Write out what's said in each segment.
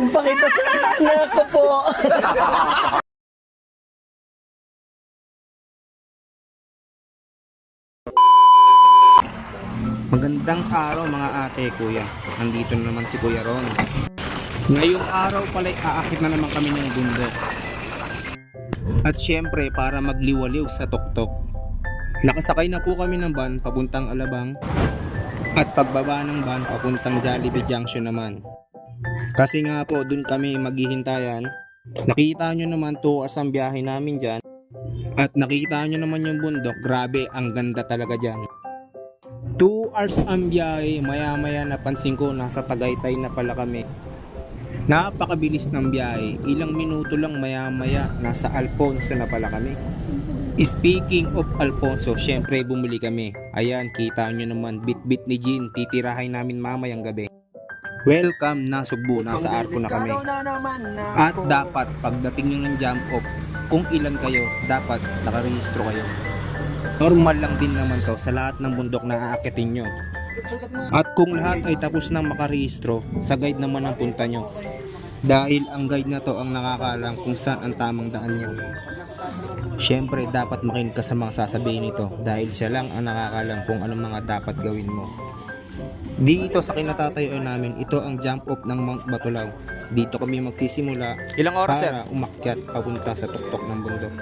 Pakita sa anak ko po. Magandang araw mga ate, kuya. Nandito na naman si Kuya Ron. Ngayong araw pala aakit na naman kami ng bundok. At syempre para magliwaliw sa tuktok. Nakasakay na po kami ng van papuntang Alabang. At pagbaba ng van papuntang Jollibee Junction naman. Kasi nga po dun kami maghihintayan. Nakita nyo naman 2 hours ang biyahe namin dyan. At nakita nyo naman yung bundok. Grabe, ang ganda talaga dyan. 2 hours ang biyahe, maya napansin ko nasa Tagaytay na pala kami. Napakabilis ng biyahe, ilang minuto lang maya nasa Alfonso na pala kami. Speaking of Alfonso, syempre bumili kami. Ayan, kita nyo naman, bit ni Jean, titirahin namin mamayang gabi. Welcome na Sugbo, nasa Arco na kami. At dapat pagdating nyo ng jump off, kung ilan kayo, dapat nakarehistro kayo. Normal lang din naman to sa lahat ng bundok na aakitin nyo. At kung lahat ay tapos nang makarehistro, sa guide naman ang punta nyo. Dahil ang guide na to ang nakakaalam kung saan ang tamang daan nyo. Syempre dapat makinig ka sa mga sasabihin nito dahil siya lang ang nakakaalam kung anong mga dapat gawin mo. Dito sa kinatatayuan namin, ito ang jump off ng Mount Batulaw. Dito kami magsisimula. Ilang oras, sir? Para umakyat papunta sa tuktok ng bundok.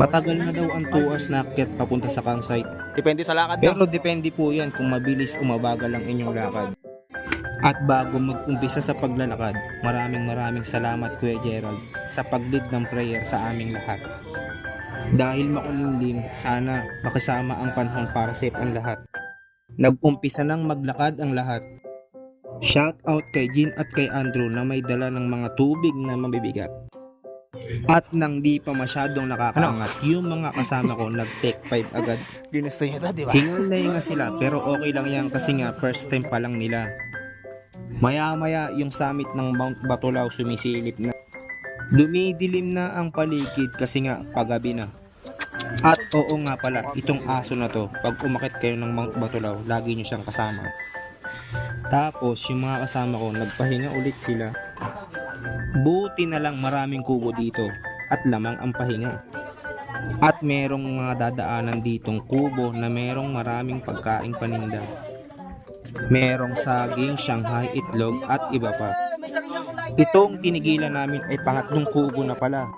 Matagal na daw ang 2 hours na akyat papunta sa campsite. Depende sa lakad. Pero depende po yan kung mabilis o mabagal ang inyong lakad. At bago mag-umpisa sa paglalakad, maraming salamat Kuya Gerald sa pag-lead ng prayer sa aming lahat. Dahil makulimlim, sana makisama ang panahon para safe ang lahat. Nag-umpisa nang maglakad ang lahat. Shout out kay Jean at kay Andrew na may dala ng mga tubig na mabibigat. At nang di pa masyadong nakakaangat, yung mga kasama ko nag-take 5 agad. Ginusto niya ito, di ba? Hingal na hinga sila pero okay lang yan kasi nga first time pa lang nila. Maya yung summit ng Mount Batulaw sumisilip na. Dumidilim na ang paligid kasi nga paggabi na. At oo nga pala, itong aso na to, pag umakit kayo ng Mount Batulaw, lagi nyo siyang kasama. Tapos yung mga kasama ko, nagpahinga ulit sila. Buti na lang maraming kubo dito at lamang ang pahinga. At merong mga dadaanan ditong kubo na merong maraming pagkaing paninda. Merong saging, Shanghai, itlog at iba pa. Itong tinigilan namin ay pangatlong kubo na pala.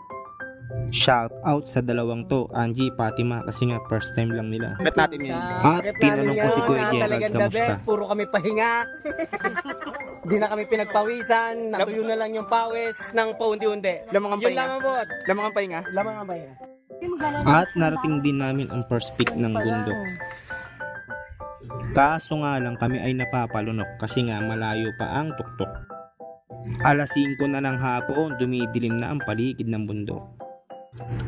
Shout out sa dalawang to, Angie, Fatima, kasi nga first time lang nila. Bet natin yun. At tinanong ko si Kuya Gerald, kamusta? Puro kami pahinga. Di na kami pinagpawisan. Natuyo na lang yung pawis ng paundi-undi. Lamang ang Yun pahinga. lang ang bot. Lamang ang pahinga. Lamang ang pahinga. At narating din namin ang first peak ng bundok. Kaso nga lang kami ay napapalunok kasi nga malayo pa ang tuktok. Alas 5 na ng hapon, dumidilim na ang paligid ng bundok.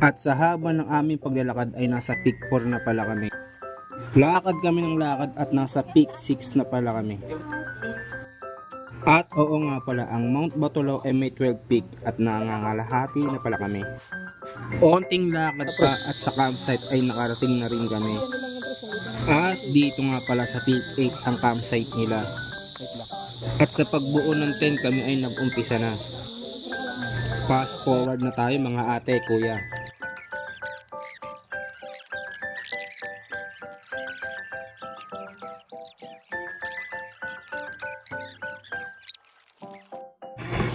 At sa haba ng aming paglalakad ay nasa peak 4 na pala kami. Lakad kami ng lakad at nasa peak 6 na pala kami. At oo nga pala, ang Mount Batulaw ay may 12 peak at nangangalahati na pala kami. Onting lakad pa at sa campsite ay nakarating na rin kami. At dito nga pala sa peak 8 ang campsite nila. At sa pagbuo ng tent kami ay nag-umpisa na. Fast forward na tayo mga ate, kuya.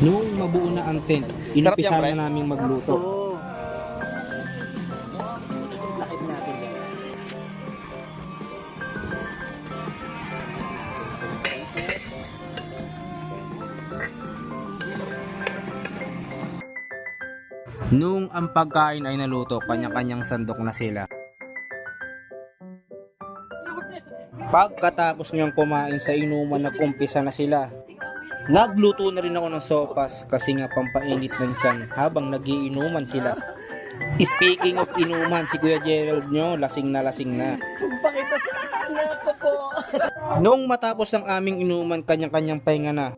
Noong mabuo na ang tent, inumpisa na naming magluto. Nung ang pagkain ay naluto, kanya-kanyang sandok na sila. Pagkatapos niyang kumain sa inuman, nag-umpisa na sila. Nagluto na rin ako ng sopas kasi nga pampainit ng tiyan habang nagiinuman sila. Speaking of inuman, si Kuya Gerald nyo, lasing na lasing na. Pakita sa anak ko po. Nung matapos ang aming inuman, kanya-kanyang pahinga na.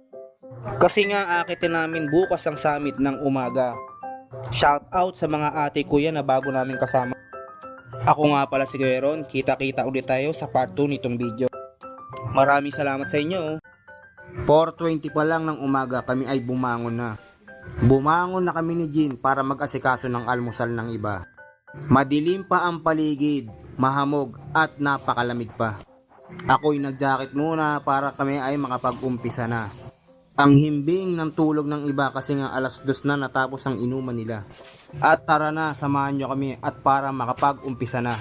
Kasi nga akitin namin bukas ang summit ng umaga. Shout out sa mga ate kuya na bago namin kasama. Ako nga pala si Kuya Ron, kita-kita ulit tayo sa part 2 nitong video. Maraming salamat sa inyo. 4:20 pa lang ng umaga kami ay bumangon na. Bumangon na kami ni Jean para mag-asikaso ng almusal ng iba. Madilim pa ang paligid, mahamog at napakalamig pa. Ako'y nag-jacket muna para kami ay makapag-umpisa na. Ang himbing ng tulog ng iba kasi nga 2:00 na natapos ang inuman nila. At tara na, samahan nyo kami at para makapag-umpisa na.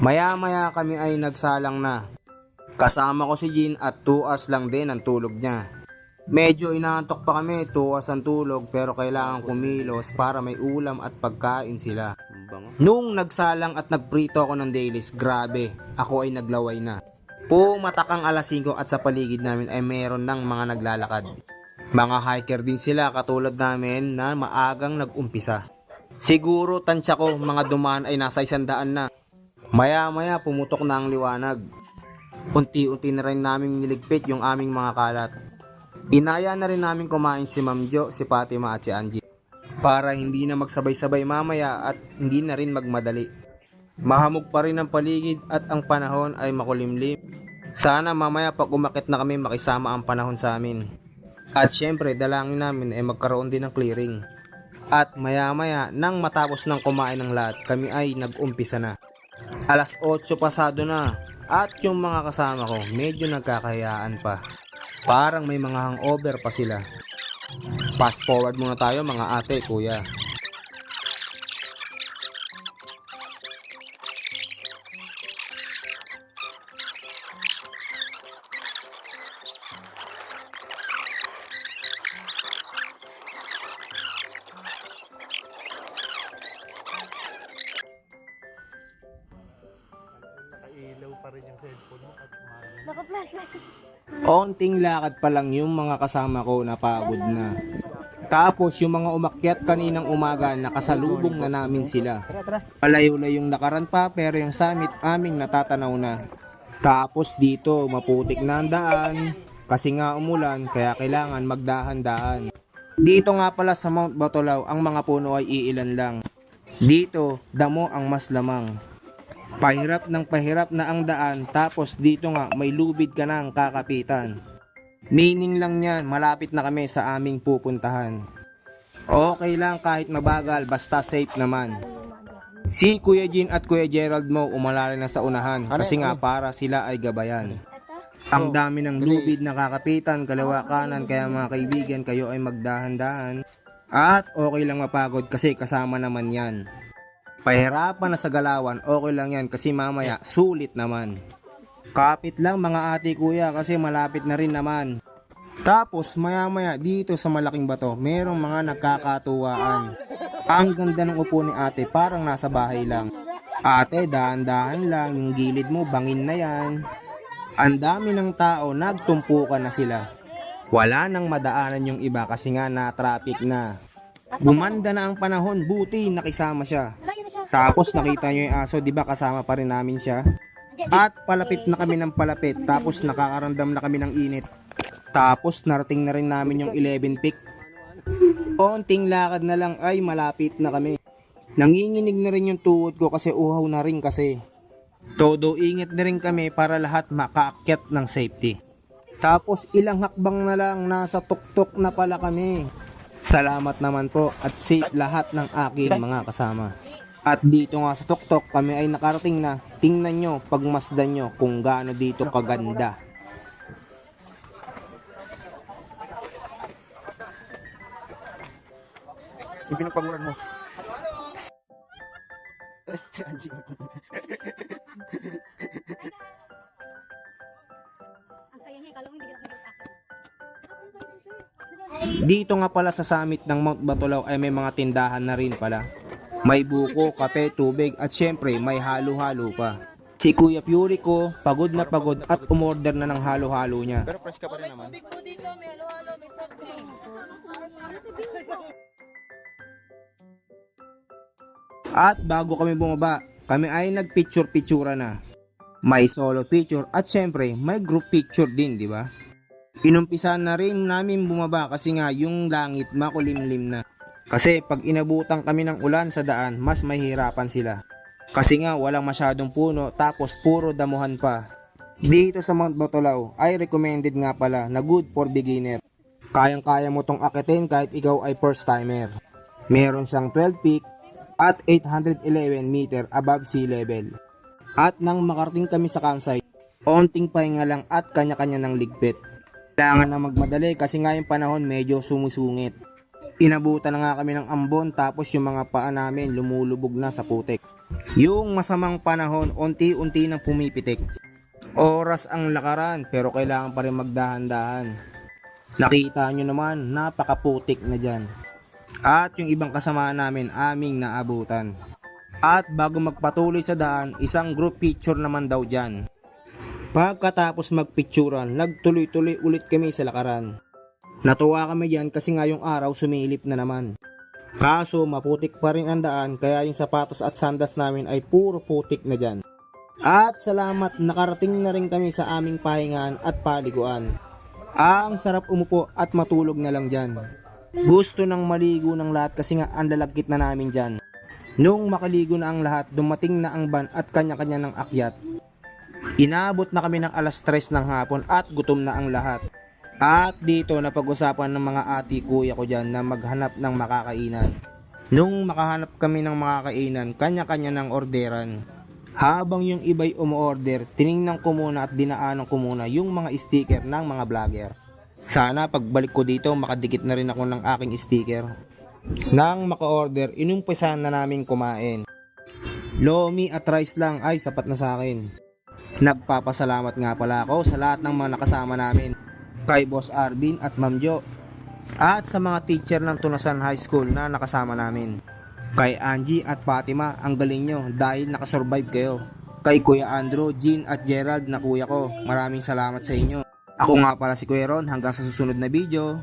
Maya-maya kami ay nagsalang na. Kasama ko si Jean at 2 hours lang din ang tulog niya. Medyo inaantok pa kami, 2 hours ang tulog pero kailangan kumilos para may ulam at pagkain sila. Nung nagsalang at nagprito ako ng dailies, grabe, ako ay naglaway na. Pumatakang 5:00 at sa paligid namin ay meron ng mga naglalakad. Mga hiker din sila katulad namin na maagang nag-umpisa. Siguro tansya ko mga dumaan ay nasa 100 na. Maya-maya pumutok na ang liwanag. Unti-unti na rin namin niligpit yung aming mga kalat. Inaya na rin namin kumain si Ma'am Jo, si Fatima at si Angie. Para hindi na magsabay-sabay mamaya at hindi na rin magmadali. Mahamog pa rin ang paligid at ang panahon ay makulimlim. Sana mamaya pag umakit na kami makisama ang panahon sa amin. At syempre dalangin namin ay magkaroon din ng clearing. At maya-maya nang matapos ng kumain ng lahat kami ay nag-umpisa na. 8:00 pasado na at yung mga kasama ko medyo nagkakahiyaan pa. Parang may mga hangover pa sila. Fast forward muna tayo mga ate, kuya. Naka-flashlight. Onting lakad pa lang yung mga kasama ko napagod na. Tapos yung mga umakyat kaninang umaga nakasalubong na namin sila. Palayo-layong lakaran pa pero yung summit aming natatanaw na. Tapos dito maputik na ang daan kasi nga umulan kaya kailangan magdahan-dahan. Dito nga pala sa Mount Batolaw ang mga puno ay iilan lang. Dito damo ang mas lamang. Pahirap na ang daan tapos dito nga may lubid ka nang kakapitan. Meaning lang yan, malapit na kami sa aming pupuntahan. Okay lang kahit mabagal basta safe naman. Si Kuya Jean at Kuya Gerald mo umalala na sa unahan kasi nga para sila ay gabayan. Ang dami ng lubid na kakapitan kaliwa kanan kaya mga kaibigan kayo ay magdahan-dahan. At okay lang mapagod kasi kasama naman yan. Pahirapan na sa galawan, okay lang yan kasi mamaya sulit naman. Kapit lang mga ate kuya kasi malapit na rin naman. Tapos maya dito sa malaking bato, merong mga nagkakatuwaan. Ang ganda ng upo ni ate, parang nasa bahay lang. Ate, dahan-dahan lang, yung gilid mo bangin na yan. Ang dami ng tao, nagtumpukan na sila. Wala nang madaanan yung iba kasi nga na-traffic na. Gumanda na ang panahon, buti nakisama siya. Tapos nakita nyo yung aso, di ba kasama pa rin namin siya? At palapit na kami ng palapit, tapos nakakaramdam na kami ng init. Tapos narating na rin namin yung 11 peak. Onting lakad na lang ay malapit na kami. Nanginginig na rin yung tuhod ko kasi uhaw na rin kasi. Todo ingat na rin kami para lahat makaakyat ng safety. Tapos ilang hakbang na lang nasa tuktok na pala kami. Salamat naman po at safe lahat ng akin mga kasama. At dito nga sa tuktok kami ay nakarating na. Tingnan nyo, pagmasdan nyo kung gaano dito kaganda. Yung pinagpaguran mo. Ang saya niya, kala mo hindi ka nakakakit. Dito nga pala sa summit ng Mount Batolaw ay may mga tindahan na rin pala. May buko, kape, tubig at syempre may halo-halo pa. Si Kuya Fury ko, pagod na pagod at umorder na ng halo-halo niya. Pero fresh ka pa rin naman. Tubig po dito, may halo-halo, may soft drink. At bago kami bumaba, kami ay nagpicture-picture na. May solo picture at syempre may group picture din, di ba? Inumpisan na rin namin bumaba kasi nga yung langit makulimlim na. Kasi pag inabutan kami ng ulan sa daan, mas mahirapan sila. Kasi nga walang masyadong puno tapos puro damuhan pa. Dito sa Mount Batolao ay recommended nga pala na good for beginner. Kayang-kaya mo tong akitin kahit ikaw ay first timer. Meron siyang 12 peak at 811 meter above sea level. At nang makarating kami sa campsite, onting pahinga lang at kanya-kanya ng ligpit. Kailangan na magmadali kasi ngayong panahon medyo sumusungit. Inabutan na nga kami ng ambon tapos yung mga paa namin lumulubog na sa putik. Yung masamang panahon unti-unti nang pumipitik. Oras ang lakaran pero kailangan pa rin magdahan-dahan. Nakita nyo naman, napakaputik na dyan. At yung ibang kasama namin aming naabutan. At bago magpatuloy sa daan, isang group picture naman daw dyan. Pagkatapos magpicturan, nagtuloy-tuloy ulit kami sa lakaran. Natuwa kami dyan kasi ngayong araw sumilip na naman. Kaso maputik pa rin ang daan kaya yung sapatos at sandas namin ay puro putik na dyan. At salamat nakarating na rin kami sa aming pahingaan at paliguan. Ang sarap umupo at matulog na lang dyan. Gusto nang maligo ng lahat kasi nga ang lalagkit na namin dyan. Nung makaligo na ang lahat, dumating na ang van at kanya-kanya ng akyat. Inabot na kami ng alas 3 ng hapon at gutom na ang lahat. At dito napag-usapan ng mga ati kuya ko dyan na maghanap ng makakainan. Nung makahanap kami ng makakainan, kanya-kanya ng orderan. Habang yung iba'y umu-order, tiningnan ko muna at dinaanan ko muna yung mga sticker ng mga vlogger. Sana pagbalik ko dito makadikit na rin ako ng aking sticker. Nang maka-order, inumpisahan na namin kumain. Lomi at rice lang ay sapat na sa akin. Nagpapasalamat nga pala ako sa lahat ng mga nakasama namin. Kay Boss Arvin at Ma'am Jo. At sa mga teacher ng Tunasan High School na nakasama namin. Kay Angie at Fatima, ang galing nyo dahil nakasurvive kayo. Kay Kuya Andrew, Jean at Gerald na kuya ko, maraming salamat sa inyo. Ako nga pala si Kuya Ron, hanggang sa susunod na video.